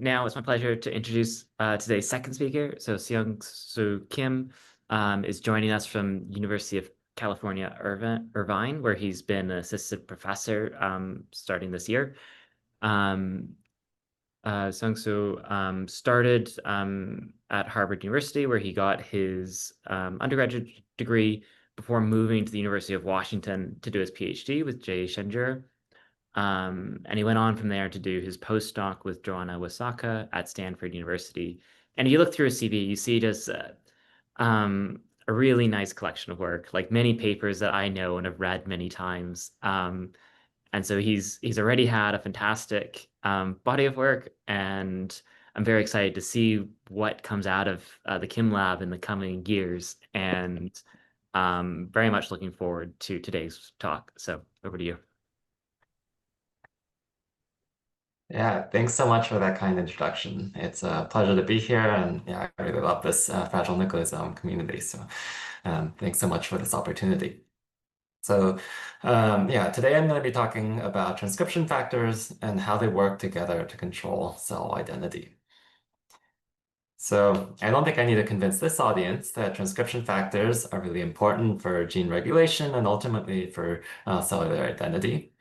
Now it's my pleasure to introduce today's second speaker. So Seungsoo Kim is joining us from University of California, Irvine, where he's been an assistant professor starting this year. Um, Seungsoo started at Harvard University, where he got his undergraduate degree before moving to the University of Washington to do his PhD with Jay Shenjur. And he went on from there to do his postdoc with Joanna Wasaka at Stanford University. And if you look through his CV, you see just a really nice collection of work, like many papers that I know and have read many times. And so he's already had a fantastic body of work, and I'm very excited to see what comes out of the Kim Lab in the coming years, and very much looking forward to today's talk. So over to you. Yeah, thanks so much for that kind introduction. It's a pleasure to be here, and yeah, I really love this fragile nucleosome community. So, thanks so much for this opportunity. So, yeah, today I'm going to be talking about transcription factors and how they work together to control cell identity. So, I don't think I need to convince this audience that transcription factors are really important for gene regulation and ultimately for cellular identity.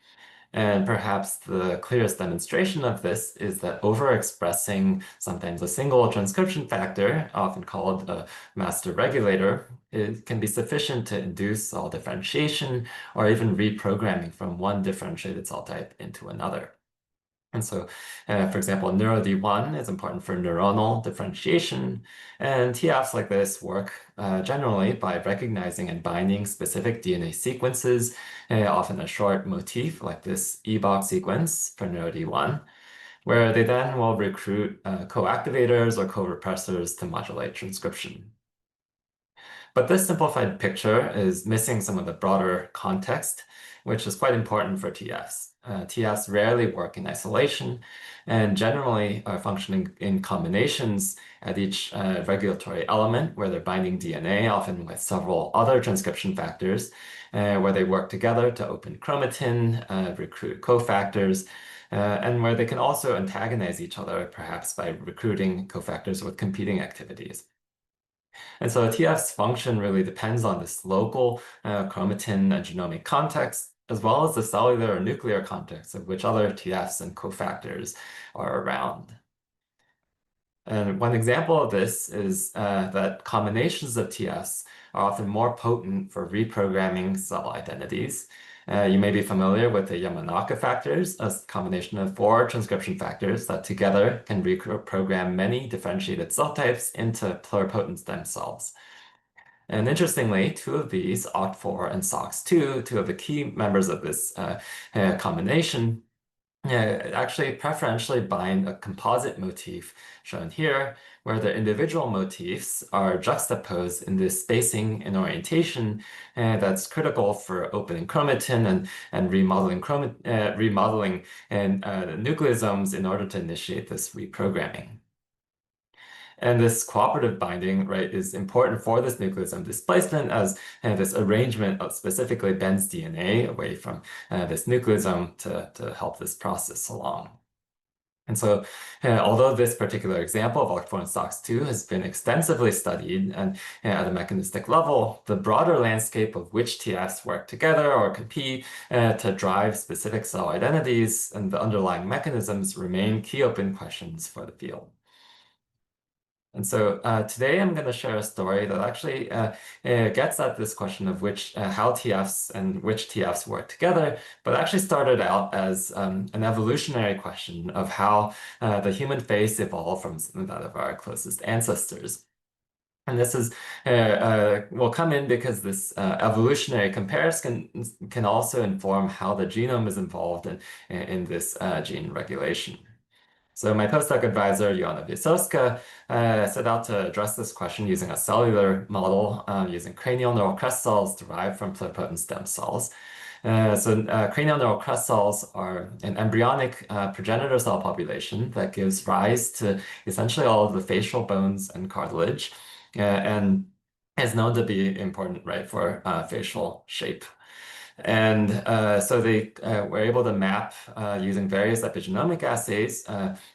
And perhaps the clearest demonstration of this is that overexpressing sometimes a single transcription factor, often called a master regulator, it can be sufficient to induce cell differentiation or even reprogramming from one differentiated cell type into another. And so, for example, NeuroD1 is important for neuronal differentiation, and TFs like this work generally by recognizing and binding specific DNA sequences, often a short motif like this EBOX sequence for NeuroD1, where they then will recruit co-activators or co-repressors to modulate transcription. But this simplified picture is missing some of the broader context, which is quite important for TFs. TFs rarely work in isolation and generally are functioning in combinations at each regulatory element where they're binding DNA, often with several other transcription factors, where they work together to open chromatin, recruit cofactors, and where they can also antagonize each other, perhaps by recruiting cofactors with competing activities. And so a TF's function really depends on this local chromatin and genomic context, as well as the cellular or nuclear context of which other TFs and cofactors are around. And one example of this is that combinations of TFs are often more potent for reprogramming cell identities. You may be familiar with the Yamanaka factors, a combination of 4 transcription factors that together can reprogram many differentiated cell types into pluripotent stem cells. And interestingly, 2 of these, OCT4 and SOX2, 2 of the key members of this combination, actually preferentially bind a composite motif shown here, where the individual motifs are juxtaposed in this spacing and orientation that's critical for opening chromatin and remodeling and nucleosomes in order to initiate this reprogramming. And this cooperative binding, right, is important for this nucleosome displacement as this arrangement of specifically bends DNA away from this nucleosome to help this process along. And so, although this particular example of OCT4 and SOX2 has been extensively studied and at a mechanistic level, the broader landscape of which TFs work together or compete to drive specific cell identities and the underlying mechanisms remain key open questions for the field. And so today I'm going to share a story that actually gets at this question of how TFs and which TFs work together, but actually started out as an evolutionary question of how the human face evolved from that of our closest ancestors. And this will come in because this evolutionary comparison can also inform how the genome is involved in this gene regulation. So my postdoc advisor, Joanna Wasaka, set out to address this question using a cellular model using cranial neural crest cells derived from pluripotent stem cells. Cranial neural crest cells are an embryonic progenitor cell population that gives rise to essentially all of the facial bones and cartilage, and is known to be important, right, for facial shape. And so they were able to map using various epigenomic assays,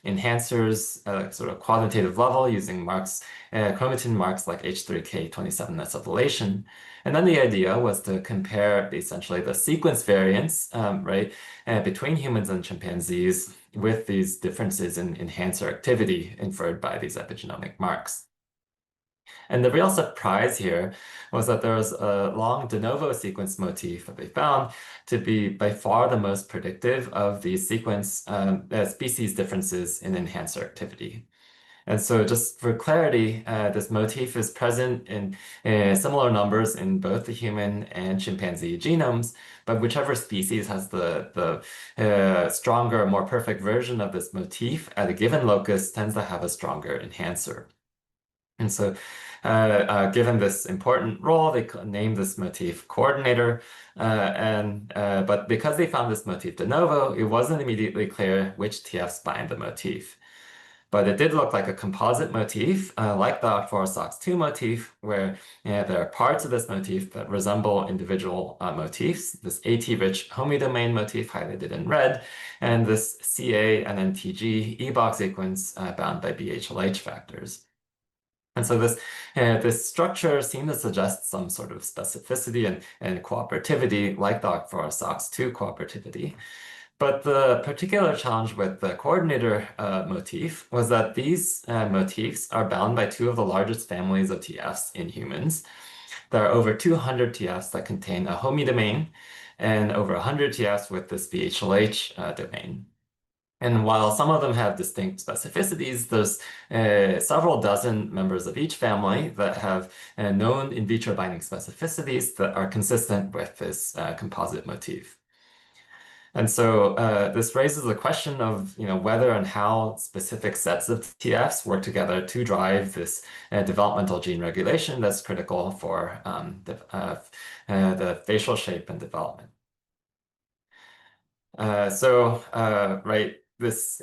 enhancers, sort of quantitative level using marks, chromatin marks like H3K27 methylation. And then the idea was to compare essentially the sequence variance, right, between humans and chimpanzees with these differences in enhancer activity inferred by these epigenomic marks. And the real surprise here was that there was a long de novo sequence motif that they found to be by far the most predictive of these sequence species differences in enhancer activity. And so just for clarity, this motif is present in similar numbers in both the human and chimpanzee genomes, but whichever species has the stronger, more perfect version of this motif at a given locus tends to have a stronger enhancer. And so, given this important role, they named this motif coordinator. But because they found this motif de novo, it wasn't immediately clear which TFs bind the motif. But it did look like a composite motif, like the OCT4-SOX2 motif, where there are parts of this motif that resemble individual motifs. This AT-rich homeodomain motif highlighted in red, and this CA and NTG EBOX sequence bound by BHLH factors. And so this structure seemed to suggest some sort of specificity and cooperativity, like the OCT4-SOX2 cooperativity. But the particular challenge with the coordinator motif was that these motifs are bound by two of the largest families of TFs in humans. There are over 200 TFs that contain a homeodomain and over 100 TFs with this BHLH domain. And while some of them have distinct specificities, there's several dozen members of each family that have known in vitro binding specificities that are consistent with this composite motif. And so this raises the question of whether and how specific sets of TFs work together to drive this developmental gene regulation that's critical for the facial shape and development. Right, this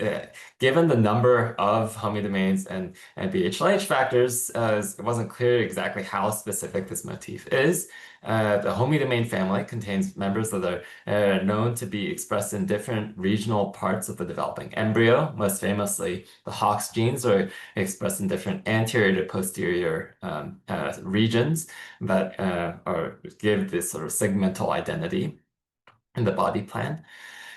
given the number of homeodomains and BHLH factors, it wasn't clear exactly how specific this motif is. The homeodomain family contains members that are known to be expressed in different regional parts of the developing embryo. Most famously, the Hox genes are expressed in different anterior to posterior regions that give this sort of segmental identity in the body plan.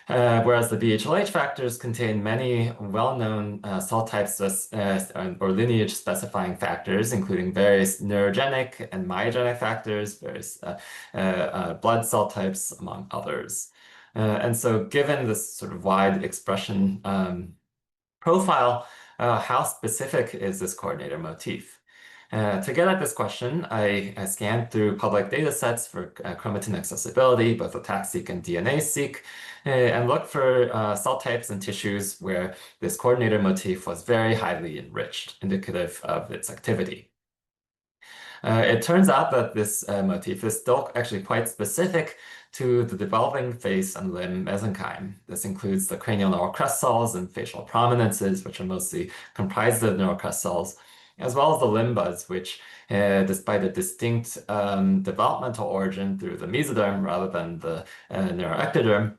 Whereas the BHLH factors contain many well-known cell types or lineage specifying factors, including various neurogenic and myogenic factors, various blood cell types, among others. And so given this sort of wide expression profile, how specific is this coordinator motif? To get at this question, I scanned through public data sets for chromatin accessibility, both ATAC-seq and DNA-seq, and looked for cell types and tissues where this coordinator motif was very highly enriched, indicative of its activity. It turns out that this motif is still actually quite specific to the developing face and limb mesenchyme. This includes the cranial neural crest cells and facial prominences, which are mostly comprised of neural crest cells, as well as the limb buds, which, despite a distinct developmental origin through the mesoderm rather than the neuroectoderm,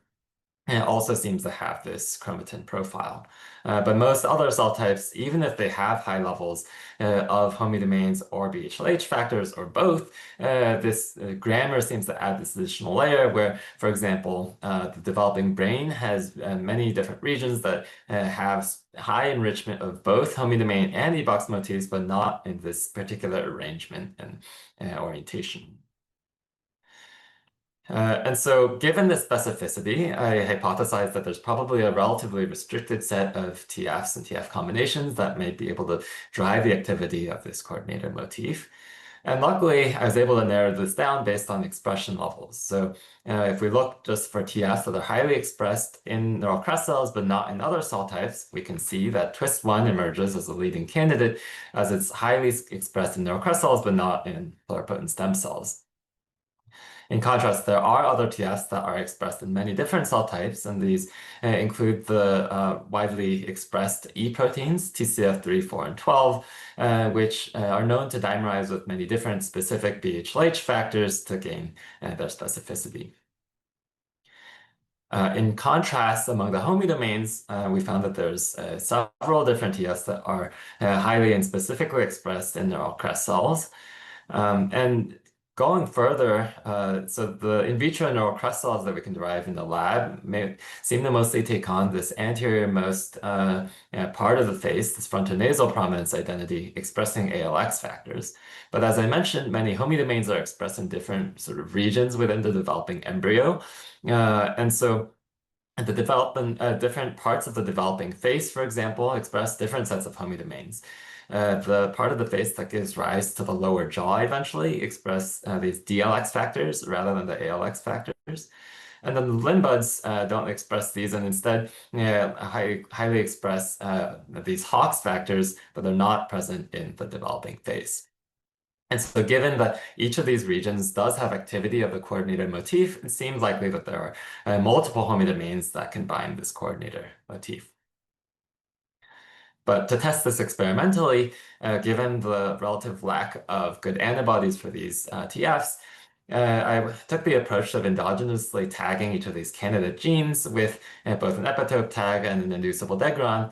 it also seems to have this chromatin profile. But most other cell types, even if they have high levels of homeodomains or BHLH factors or both, this grammar seems to add this additional layer where, for example, the developing brain has many different regions that have high enrichment of both homeodomain and EBOX motifs, but not in this particular arrangement and orientation. And so given this specificity, I hypothesized that there's probably a relatively restricted set of TFs and TF combinations that may be able to drive the activity of this coordinator motif. And luckily, I was able to narrow this down based on expression levels. So if we look just for TFs that are highly expressed in neural crest cells, but not in other cell types, we can see that twist1 emerges as a leading candidate as it's highly expressed in neural crest cells, but not in pluripotent stem cells. In contrast, there are other TFs that are expressed in many different cell types, and these include the widely expressed E proteins, TCF3, 4, and 12, which are known to dimerize with many different specific BHLH factors to gain their specificity. In contrast, among the homeodomains, we found that there's several different TFs that are highly and specifically expressed in neural crest cells. And going further, so the in vitro neural crest cells that we can derive in the lab seem to mostly take on this anterior-most part of the face, this frontonasal prominence identity, expressing ALX factors. But as I mentioned, many homeodomains are expressed in different sort of regions within the developing embryo. And so the development, different parts of the developing face, for example, express different sets of homeodomains. The part of the face that gives rise to the lower jaw eventually express these DLX factors rather than the ALX factors. And then the limb buds don't express these and instead highly express these Hox factors, but they're not present in the developing face. And so given that each of these regions does have activity of the coordinator motif, it seems likely that there are multiple homeodomains that can bind this coordinator motif. But to test this experimentally, given the relative lack of good antibodies for these TFs, I took the approach of endogenously tagging each of these candidate genes with both an epitope tag and an inducible degron,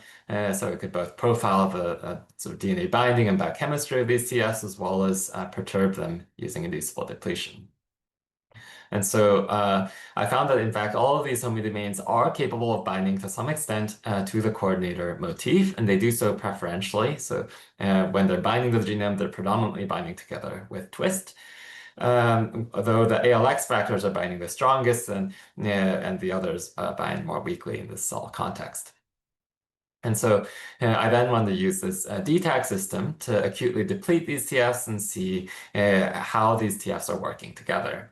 so it could both profile the sort of DNA binding and biochemistry of these TFs as well as perturb them using inducible depletion. And so I found that, in fact, all of these homeodomains are capable of binding to some extent to the coordinator motif, and they do so preferentially. So when they're binding to the genome, they're predominantly binding together with twist. Although the ALX factors are binding the strongest and the others bind more weakly in this cell context. And so I then wanted to use this DTAG system to acutely deplete these TFs and see how these TFs are working together.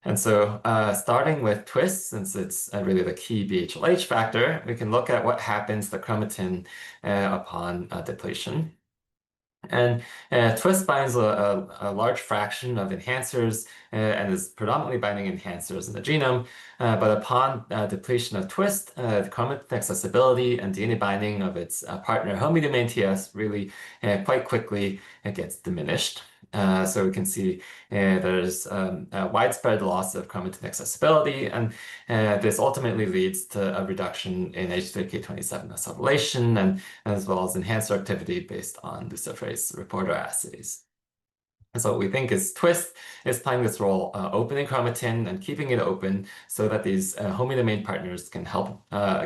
And so starting with twist, since it's really the key BHLH factor, we can look at what happens to chromatin upon depletion. And twist binds a large fraction of enhancers and is predominantly binding enhancers in the genome. But upon depletion of twist, the chromatin accessibility and DNA binding of its partner homeodomain TS really quite quickly gets diminished. So we can see there's a widespread loss of chromatin accessibility, and this ultimately leads to a reduction in H3K27 acetylation and as well as enhancer activity based on luciferase reporter assays. And so what we think is twist is playing this role opening chromatin and keeping it open so that these homeodomain partners can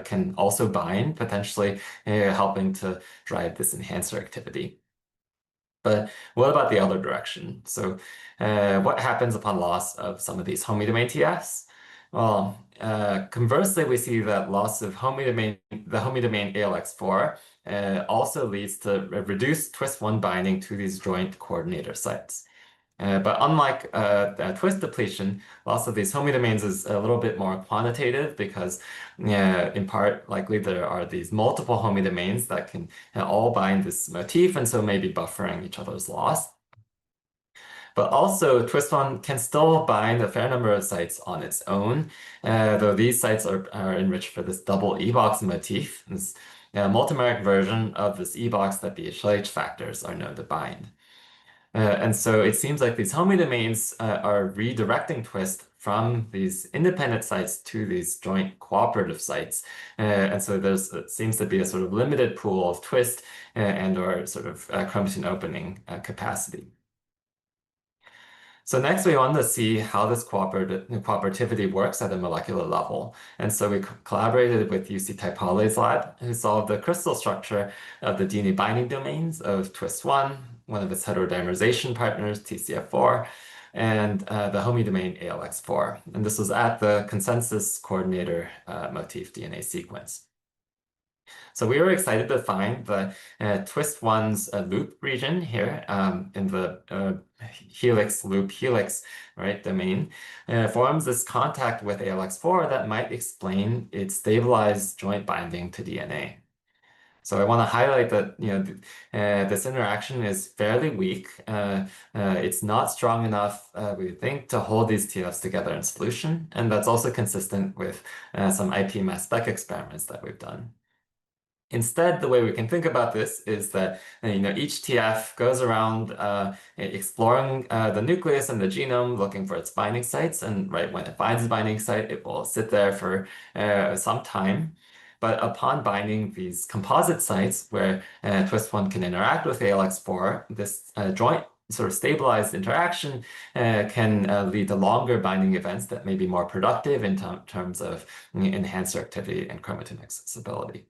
can also bind, potentially helping to drive this enhancer activity. But what about the other direction? So what happens upon loss of some of these homeodomain TFs? Well, conversely, we see that loss of the homeodomain ALX4 also leads to reduced twist1 binding to these joint coordinator sites. But unlike twist depletion, loss of these homeodomains is a little bit more quantitative because, in part, likely there are these multiple homeodomains that can all bind this motif and so maybe buffering each other's loss. But also, twist1 can still bind a fair number of sites on its own, though these sites are enriched for this double E-box motif, this multimeric version of this E-box that BHLH factors are known to bind. And so it seems like these homeodomains are redirecting twist from these independent sites to these joint cooperative sites. And so it seems to be a sort of limited pool of twist and or sort of chromatin opening capacity. So next we want to see how this cooperativity works at a molecular level. And so we collaborated with UC Taipale's lab, who solved the crystal structure of the DNA binding domains of twist1, one of its heterodimerization partners, TCF4, and the homeodomain ALX4. And this was at the consensus coordinator motif DNA sequence. So we were excited to find the twist1's loop region here in the helix loop helix right domain forms this contact with ALX4 that might explain its stabilized joint binding to DNA. So I want to highlight that this interaction is fairly weak. It's not strong enough, we think, to hold these TFs together in solution, and that's also consistent with some IP mass spec experiments that we've done. Instead, the way we can think about this is that each TF goes around exploring the nucleus and the genome, looking for its binding sites, and right when it finds a binding site, it will sit there for some time. But upon binding these composite sites where twist1 can interact with ALX4, this joint sort of stabilized interaction can lead to longer binding events that may be more productive in terms of enhanced activity and chromatin accessibility.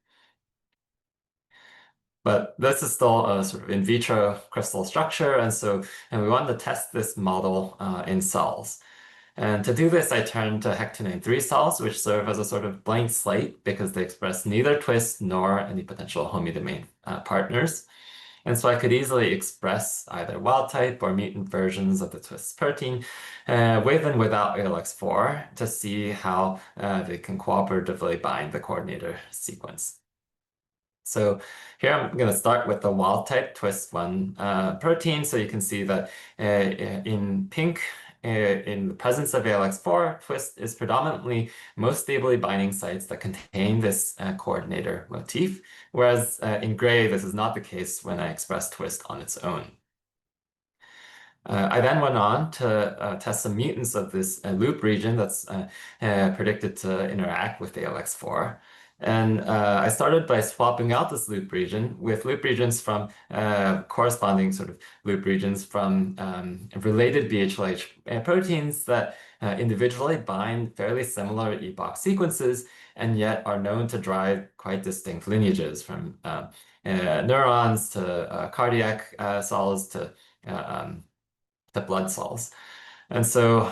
But this is still a sort of in vitro crystal structure, and we wanted to test this model in cells. And to do this, I turned to HEC293 cells, which serve as a sort of blank slate because they express neither twist nor any potential homeodomain partners. And so I could easily express either wild type or mutant versions of the twist protein with and without ALX4 to see how they can cooperatively bind the coordinator sequence. So here I'm going to start with the wild type twist1 protein. So you can see that in pink, in the presence of ALX4, twist is predominantly most stably binding sites that contain this coordinator motif, whereas in gray, this is not the case when I express twist on its own. I then went on to test some mutants of this loop region that's predicted to interact with ALX4. And I started by swapping out this loop region with loop regions from corresponding sort of loop regions from related BHLH proteins that individually bind fairly similar epoch sequences and yet are known to drive quite distinct lineages from neurons to cardiac cells to the blood cells. And so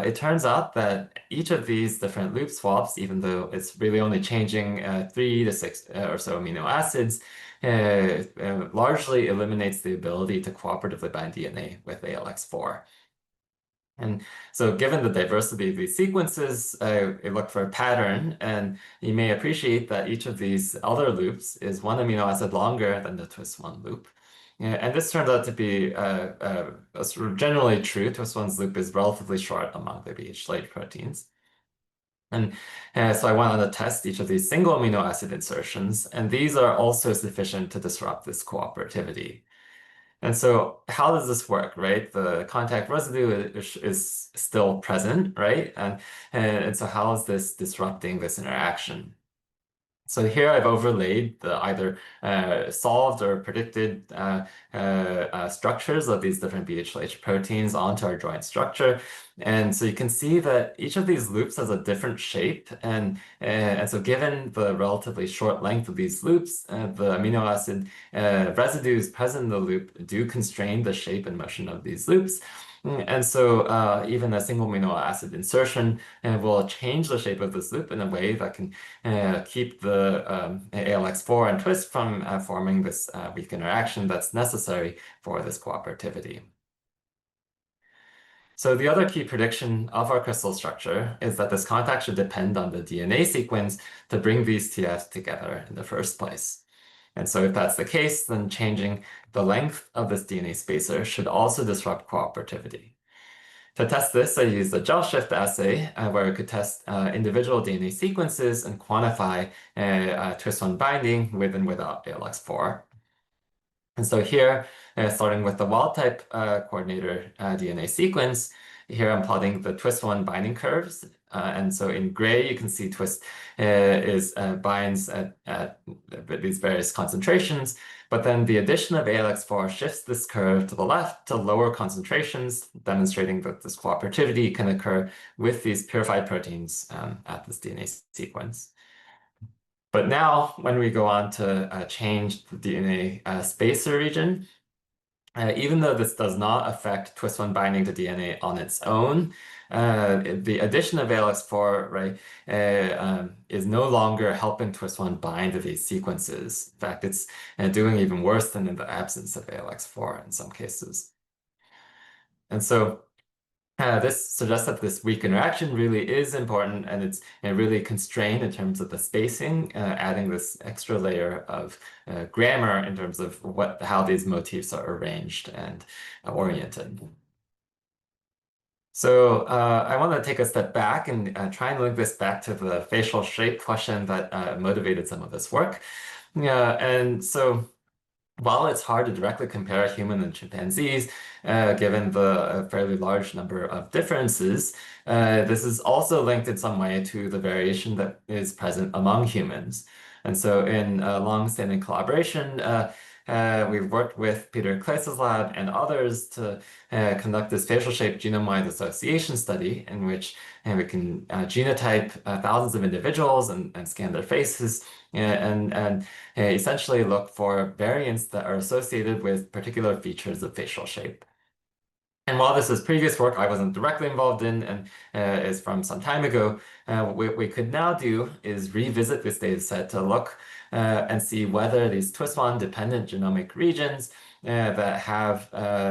it turns out that each of these different loop swaps, even though it's really only changing 3 to 6 or so amino acids, largely eliminates the ability to cooperatively bind DNA with ALX4. And so given the diversity of these sequences, I look for a pattern, and you may appreciate that each of these other loops is 1 amino acid longer than the twist1 loop. And this turns out to be sort of generally true. Twist1's loop is relatively short among the BH-late proteins. And so I went on to test each of these single amino acid insertions, and these are also sufficient to disrupt this cooperativity. And so how does this work, right? The contact residue is still present, right? And so how is this disrupting this interaction? So here I've overlaid the either solved or predicted structures of these different BHLH proteins onto our joint structure. And so you can see that each of these loops has a different shape. And so given the relatively short length of these loops, the amino acid residues present in the loop do constrain the shape and motion of these loops. And so even a single amino acid insertion will change the shape of this loop in a way that can keep the ALX4 and twist from forming this weak interaction that's necessary for this cooperativity. So the other key prediction of our crystal structure is that this contact should depend on the DNA sequence to bring these TFs together in the first place. And so if that's the case, then changing the length of this DNA spacer should also disrupt cooperativity. To test this, I used a gel shift assay where I could test individual DNA sequences and quantify twist1 binding with and without ALX4. And so here, starting with the wild type coordinator DNA sequence, here I'm plotting the twist1 binding curves. And so in gray, you can see twist binds at these various concentrations, but then the addition of ALX4 shifts this curve to the left to lower concentrations, demonstrating that this cooperativity can occur with these purified proteins at this DNA sequence. But now, when we go on to change the DNA spacer region, even though this does not affect twist1 binding to DNA on its own, the addition of ALX4, right, is no longer helping twist1 bind to these sequences. In fact, it's doing even worse than in the absence of ALX4 in some cases. And so this suggests that this weak interaction really is important, and it's really constrained in terms of the spacing, adding this extra layer of grammar in terms of how these motifs are arranged and oriented. So I want to take a step back and try and link this back to the facial shape question that motivated some of this work. Yeah, and so while it's hard to directly compare human and chimpanzees, given the fairly large number of differences, this is also linked in some way to the variation that is present among humans. And so in long-standing collaboration, we've worked with Peter Klaes's lab and others to conduct this facial shape genome-wide association study in which we can genotype thousands of individuals and scan their faces and essentially look for variants that are associated with particular features of facial shape. And while this is previous work I wasn't directly involved in and is from some time ago, what we could now do is revisit this data set to look and see whether these twist-one dependent genomic regions that have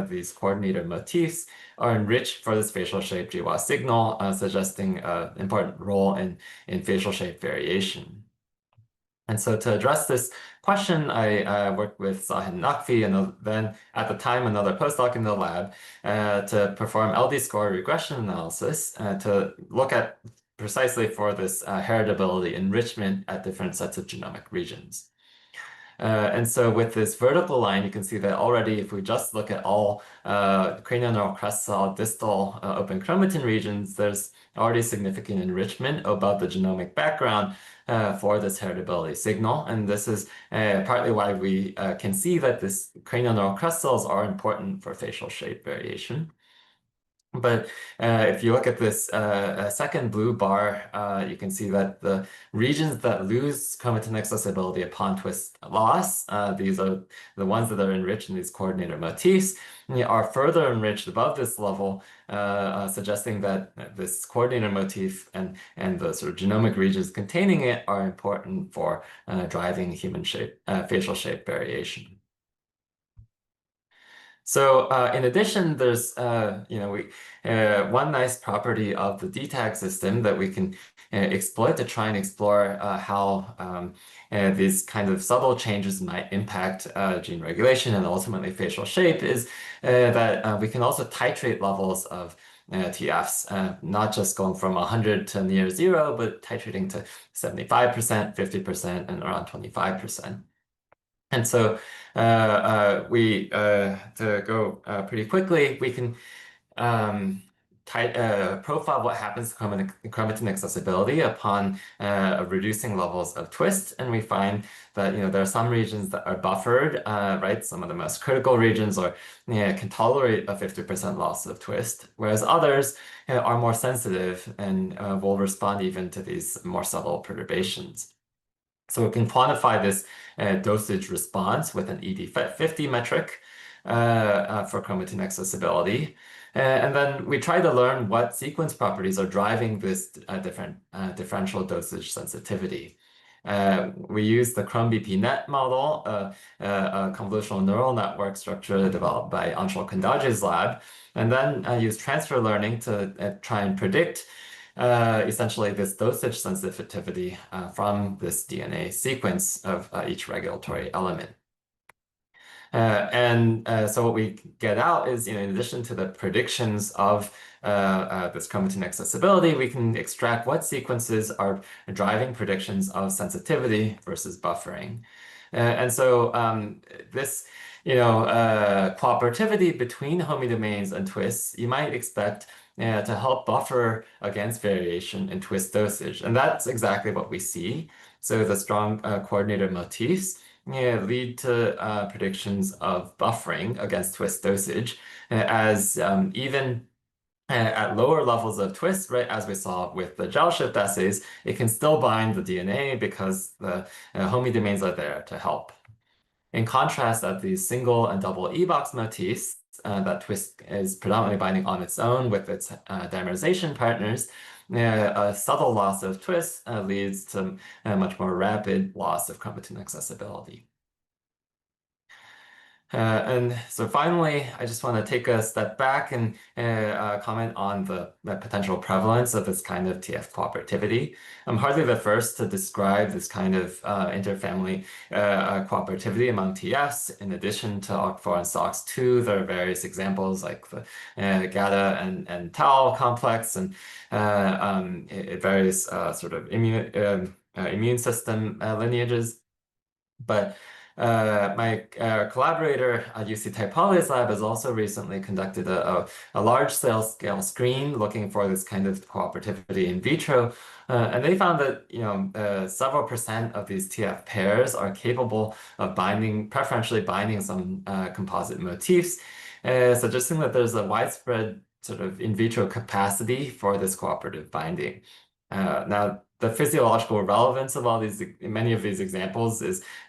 these coordinator motifs are enriched for this facial shape GWAS signal, suggesting an important role in facial shape variation. And so to address this question, I worked with Sahin Naqvi and then at the time another postdoc in the lab to perform LD score regression analysis to look at precisely for this heritability enrichment at different sets of genomic regions. And so with this vertical line, you can see that already if we just look at all cranial crest cell distal open chromatin regions, there's already significant enrichment above the genomic background for this heritability signal. And this is partly why we can see that this cranial neural crest cells are important for facial shape variation. But if you look at this second blue bar, you can see that the regions that lose chromatin accessibility upon twist loss, these are the ones that are enriched in these coordinator motifs, are further enriched above this level, suggesting that this coordinator motif and the sort of genomic regions containing it are important for driving human shape, facial shape variation. So in addition, there's one nice property of the DTAG system that we can exploit to try and explore how these kind of subtle changes might impact gene regulation and ultimately facial shape is that we can also titrate levels of TFs, not just going from 100 to near zero, but titrating to 75%, 50%, and around 25%. And so to go pretty quickly, we can profile what happens to chromatin accessibility upon reducing levels of twist. And we find that there are some regions that are buffered, right? Some of the most critical regions can tolerate a 50% loss of twist, whereas others are more sensitive and will respond even to these more subtle perturbations. So we can quantify this dosage response with an ED50 metric for chromatin accessibility. And then we try to learn what sequence properties are driving this differential dosage sensitivity. We use the ChromeBP-net model, a convolutional neural network structure developed by Anshul Kandaje's lab, and then use transfer learning to try and predict essentially this dosage sensitivity from this DNA sequence of each regulatory element. So what we get out is, in addition to the predictions of this chromatin accessibility, we can extract what sequences are driving predictions of sensitivity versus buffering. And so this cooperativity between homodomains and twists, you might expect to help buffer against variation in twist dosage. And that's exactly what we see. So the strong coordinator motifs lead to predictions of buffering against twist dosage as even at lower levels of twist, right, as we saw with the gel shift assays, it can still bind the DNA because the homodomains are there to help. In contrast, at these single and double E-box motifs, that twist is predominantly binding on its own with its dimerization partners, a subtle loss of twist leads to a much more rapid loss of chromatin accessibility. And so finally, I just want to take a step back and comment on the potential prevalence of this kind of TF cooperativity. I'm hardly the first to describe this kind of interfamily cooperativity among TFs. In addition to OCT4 and SOX2, there are various examples like the GATA and tau complex and various sort of immune system lineages. But my collaborator at UC Taipali's lab has also recently conducted a large scale screen looking for this kind of cooperativity in vitro. And they found that, several percent of these TF pairs are capable of preferentially binding some composite motifs, suggesting that there's a widespread sort of in vitro capacity for this cooperative binding. Now, the physiological relevance of many of these examples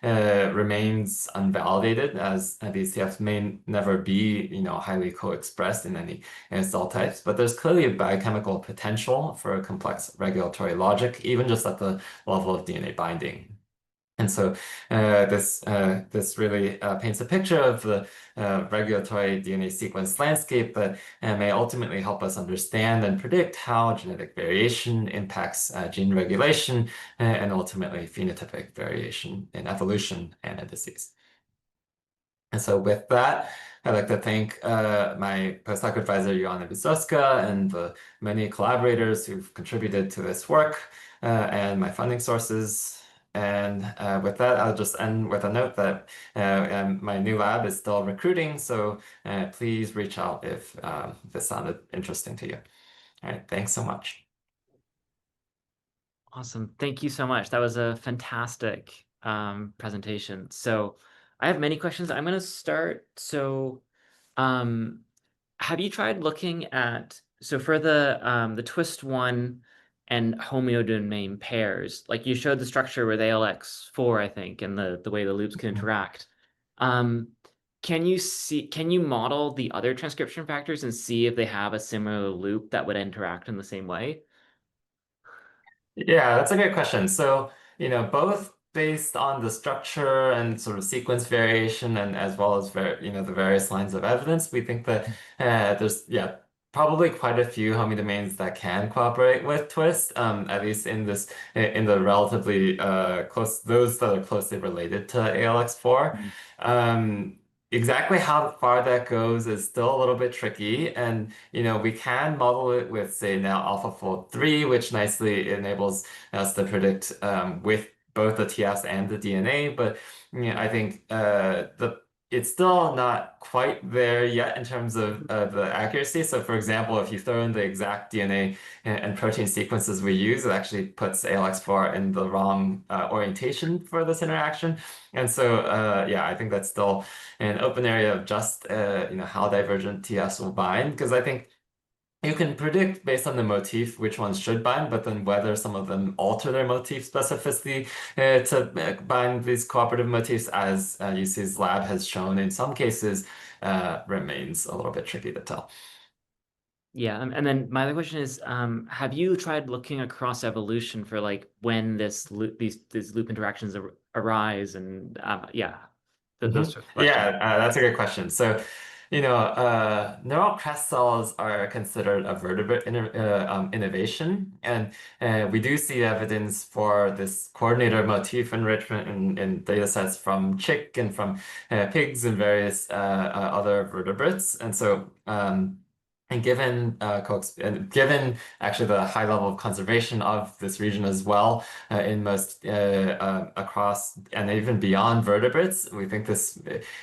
remains unvalidated, as these TFs may never be, highly co-expressed in any cell types. But there's clearly a biochemical potential for a complex regulatory logic, even just at the level of DNA binding. And so this really paints a picture of the regulatory DNA sequence landscape that may ultimately help us understand and predict how genetic variation impacts gene regulation and ultimately phenotypic variation in evolution and in disease. And so with that, I'd like to thank my postdoc advisor, Joanna Wisowska, and the many collaborators who've contributed to this work and my funding sources. And with that, I'll just end with a note that my new lab is still recruiting, so please reach out if this sounded interesting to you. All right, thanks so much. Awesome. Thank you so much. That was a fantastic presentation. So I have many questions. I'm going to start. So um, have you tried looking at, so for the twist one and homeodomain pairs, like you showed the structure with ALX4, I think, and the way the loops can interact. Um, can you model the other transcription factors and see if they have a similar loop that would interact in the same way? Yeah, that's a great question. So, both based on the structure and sort of sequence variation and as well as the various lines of evidence, we think that there's probably quite a few homodomains that can cooperate with twist, at least in the relatively close those that are closely related to ALX4. Mhm. Um, Exactly how far that goes is still a little bit tricky, and we can model it with, say, now AlphaFold 3, which nicely enables us to predict with both the TFs and the DNA. But I think it's still not quite there yet in terms of the accuracy. So, for example, if you throw in the exact DNA and protein sequences we use, it actually puts ALX4 in the wrong orientation for this interaction. And so, I think that's still an open area of just how divergent TFs will bind, because I think you can predict based on the motif which ones should bind, but then whether some of them alter their motif specificity to bind these cooperative motifs, as UC's lab has shown in some cases, remains a little bit tricky to tell. Yeah, and then my other question is, have you tried looking across evolution for like when these loop interactions arise and yeah, those sort of Yeah, questions. that's a good question. So, neural crest cells are considered a vertebrate innovation, and we do see evidence for this coordinator motif enrichment in data sets from chick and from pigs and various other vertebrates. And so, and given actually the high level of conservation of this region as well in most across and even beyond vertebrates, we think this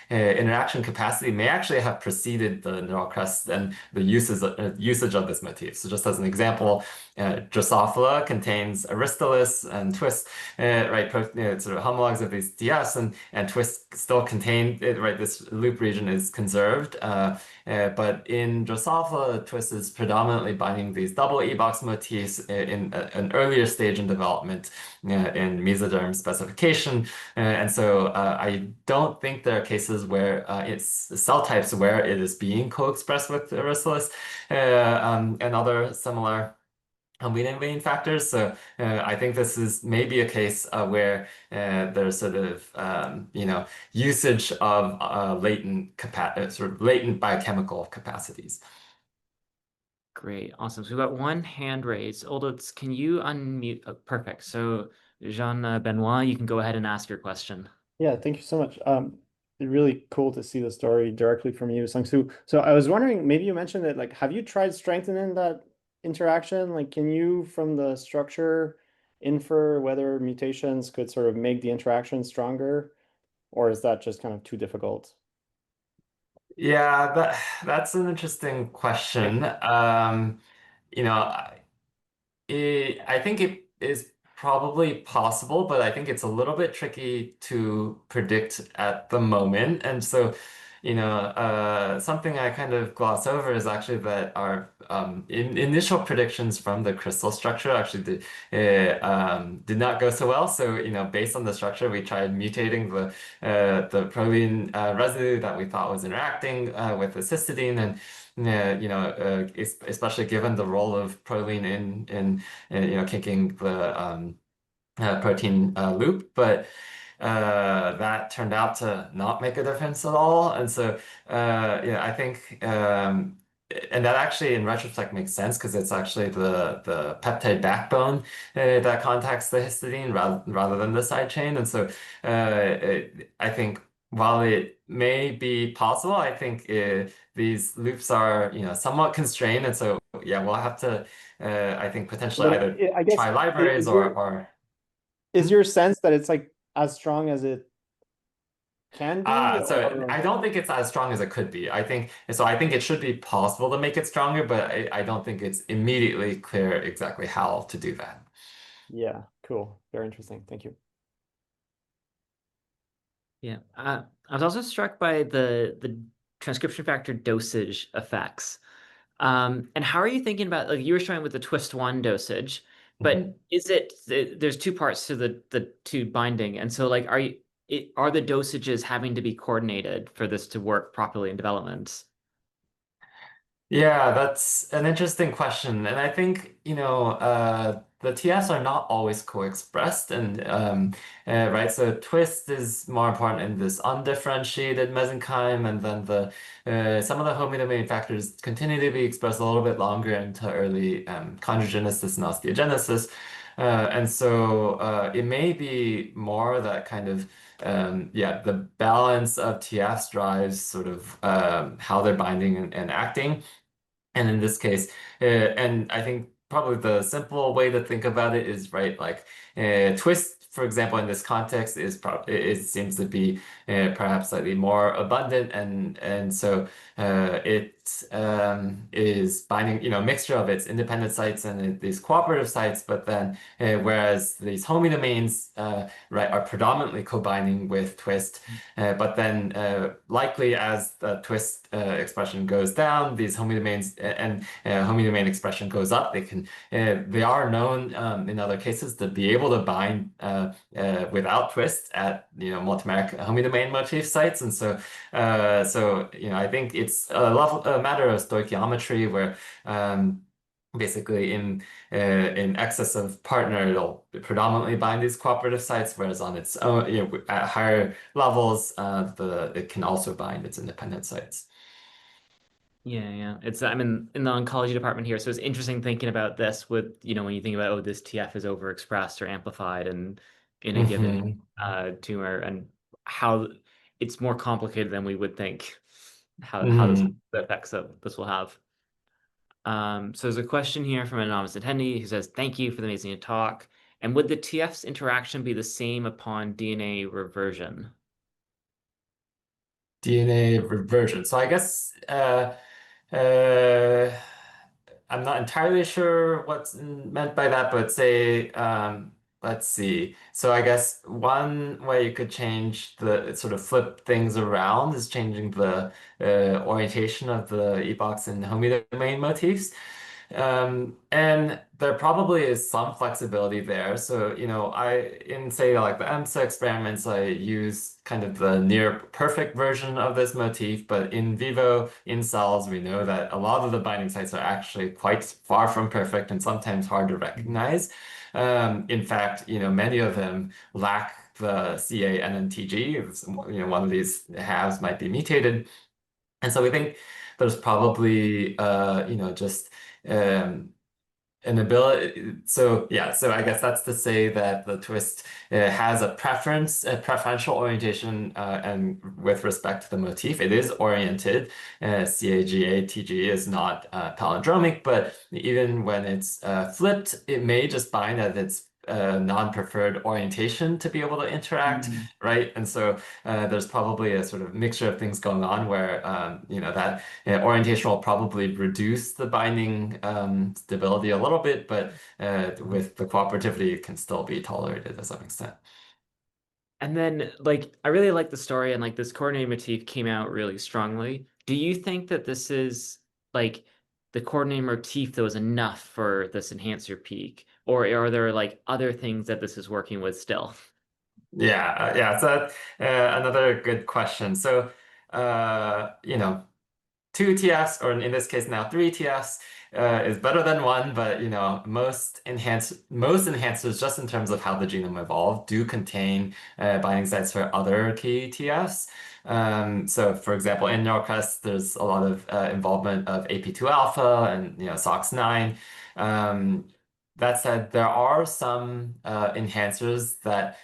interaction capacity may actually have preceded the neural crest and the usage of this motif. So just as an example, Drosophila contains Aristolus and twist, right, sort of homologs of these DS, and twist still contain it, right, this loop region is conserved. But in Drosophila, twist is predominantly binding these double E-box motifs in an earlier stage in development in mesoderm specification. And so I don't think there are cases where it's cell types where it is being co-expressed with Aristolus and other similar leading vein factors. So I think this is maybe a case where there's sort of usage of sort of latent biochemical capacities. Great, awesome. So we've got one hand raised. Olditz, can you unmute? Oh, perfect. So Jean Benoit, you can go ahead and ask your question. Yeah, thank you so much. Really cool to see the story directly from you, Seungsoo. So I was wondering, maybe you mentioned it, like, have you tried strengthening that interaction? Like, can you, from the structure, infer whether mutations could sort of make the interaction stronger? or is that just kind of too difficult? Yeah, that's an interesting question. You know, I think it is probably possible, but I think it's a little bit tricky to predict at the moment. And so, something I kind of gloss over is actually that our initial predictions from the crystal structure actually did not go so well. So, based on the structure, we tried mutating the protein residue that we thought was interacting with the cysteine, and especially given the role of proline in kicking the protein loop, but that turned out to not make a difference at all. And so, I think, and that actually in retrospect makes sense because it's actually the peptide backbone that contacts the histidine rather than the side chain. And so, I think while it may be possible, I think these loops are, somewhat constrained. And so, yeah, we'll have to, I think, potentially But either I guess try libraries is your or is your sense that it's like as strong as it can be, So or I don't think it's as strong as it could be. I think it should be possible to make it stronger, but I don't think it's immediately clear exactly how to do that. yeah, cool, very interesting. Thank you. Yeah. I was also struck by the transcription factor dosage effects. And how are you thinking about, like you were showing with the twist one dosage, but Mhm. there's two parts to the two binding, and so like are the dosages having to be coordinated for this to work properly in development? Yeah, that's an interesting question. And I think, the TFs are not always co-expressed. And right, so twist is more important in this undifferentiated mesenchyme, and then the some of the homodomain factors continue to be expressed a little bit longer into early chondrogenesis and osteogenesis. And so it may be more that kind of the balance of TFs drives sort of how they're binding and acting. And in this case, and I think probably the simple way to think about it is right, like twist, for example, in this context is probably it seems to be perhaps slightly more abundant, and so it is binding, a mixture of its independent sites and these cooperative sites, but then whereas these homodomains right are predominantly co-binding with twist. But then, likely as the twist expression goes down, these homodomains and homodomain expression goes up. They are known in other cases to be able to bind without twist at multimeric homodomain motif sites, and so I think it's a matter of stoichiometry where. Basically, in excess of partner, it'll predominantly bind these cooperative sites, whereas on its own, at higher levels, it can also bind its independent sites. Yeah, yeah. I'm in the oncology department here, so it's interesting thinking about this with, when you think about, oh, this TF is overexpressed or amplified and in a given Hmm. tumor, and how it's more complicated than we would think how this Hmm. the effects of this will have. So there's a question here from an anonymous attendee who says, "Thank you for the amazing talk. And would the TF's interaction be the same upon DNA reversion?" DNA reversion. So I guess uh, I'm not entirely sure what's meant by that, but say, let's see. So I guess one way you could change the sort of flip things around is changing the orientation of the epochs and homodomain motifs. And there probably is some flexibility there. So, in say like the EMSA experiments, I use kind of the near perfect version of this motif, but in vivo, in cells, we know that a lot of the binding sites are actually quite far from perfect and sometimes hard to recognize. In fact, many of them lack the CA-NNTG. One of these halves might be mutated. And so we think there's probably, just um, an ability. So yeah, so I guess that's to say that the twist has a preferential orientation, and with respect to the motif, it is oriented. CAGA-TG is not palindromic, but even when it's flipped, it may just bind at its non-preferred orientation to be able to interact, right? And so there's probably a sort of mixture of things going on where that orientation will probably reduce the binding stability a little bit, but with the cooperativity, it can still be tolerated to some extent. And then, like, I really like the story, and like this coordinated motif came out really strongly. Do you think that this is like the coordinated motif that was enough for this enhancer peak, or are there like other things that this is working with still? Yeah. So another good question. So, two TFs, or in this case now three TFs, is better than one, but most enhancers, just in terms of how the genome evolved, do contain binding sites for other key TFs. So for example, in NeuroQuest, there's a lot of involvement of AP2 alpha and SOX9. That said, there are some enhancers that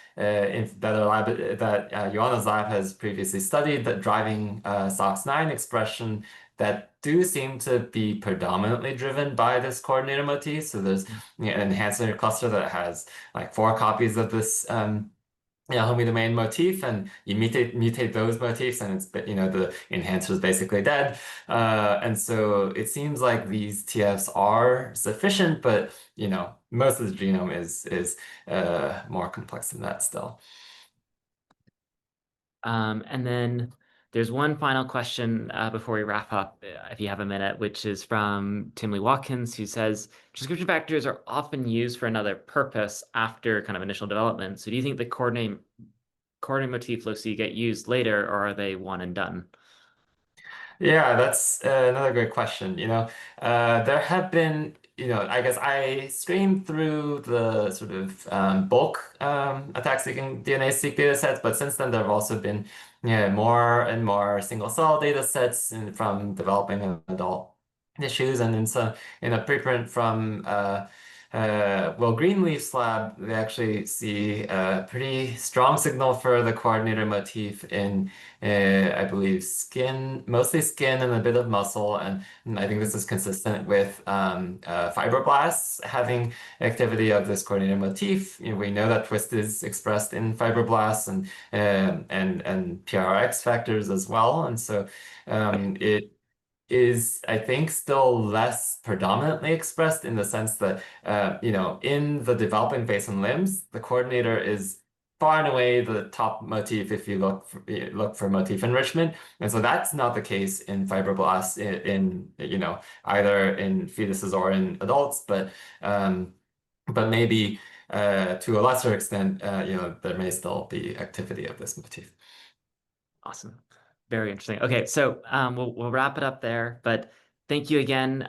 Joanna's lab has previously studied that driving SOX9 expression that do seem to be predominantly driven by this coordinator motif. So there's an enhancer cluster that has like 4 copies of this homodomain motif, and you mutate those motifs, and it's the enhancer is basically dead. And so it seems like these TFs are sufficient, but most of the genome is more complex than that still. And then there's one final question before we wrap up, if you have a minute, which is from Tim Lee Watkins, who says transcription factors are often used for another purpose after kind of initial development. So do you think the coordinate motif loci get used later, or are they one and done? Yeah, that's another great question. There have been, I guess I screened through the sort of bulk attack-seeking DNA-seq data sets, but since then there have also been more and more single-cell data sets from developing adult tissues, and in a preprint from Will Greenleaf's lab, they actually see a pretty strong signal for the coordinator motif in I believe mostly skin and a bit of muscle, and I think this is consistent with fibroblasts having activity of this coordinator motif. We know that twist is expressed in fibroblasts and PRX factors as well, and so it is, I think, still less predominantly expressed in the sense that, in the developing face and limbs, the coordinator is far and away the top motif if you look for motif enrichment. And so that's not the case in fibroblasts in either in fetuses or in adults, but maybe to a lesser extent, there may still be activity of this motif. Awesome. Very interesting. Okay, so we'll wrap it up there. But thank you again,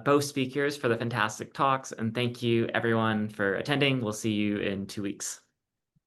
both speakers, for the fantastic talks, and thank you everyone for attending. We'll see you in 2 weeks.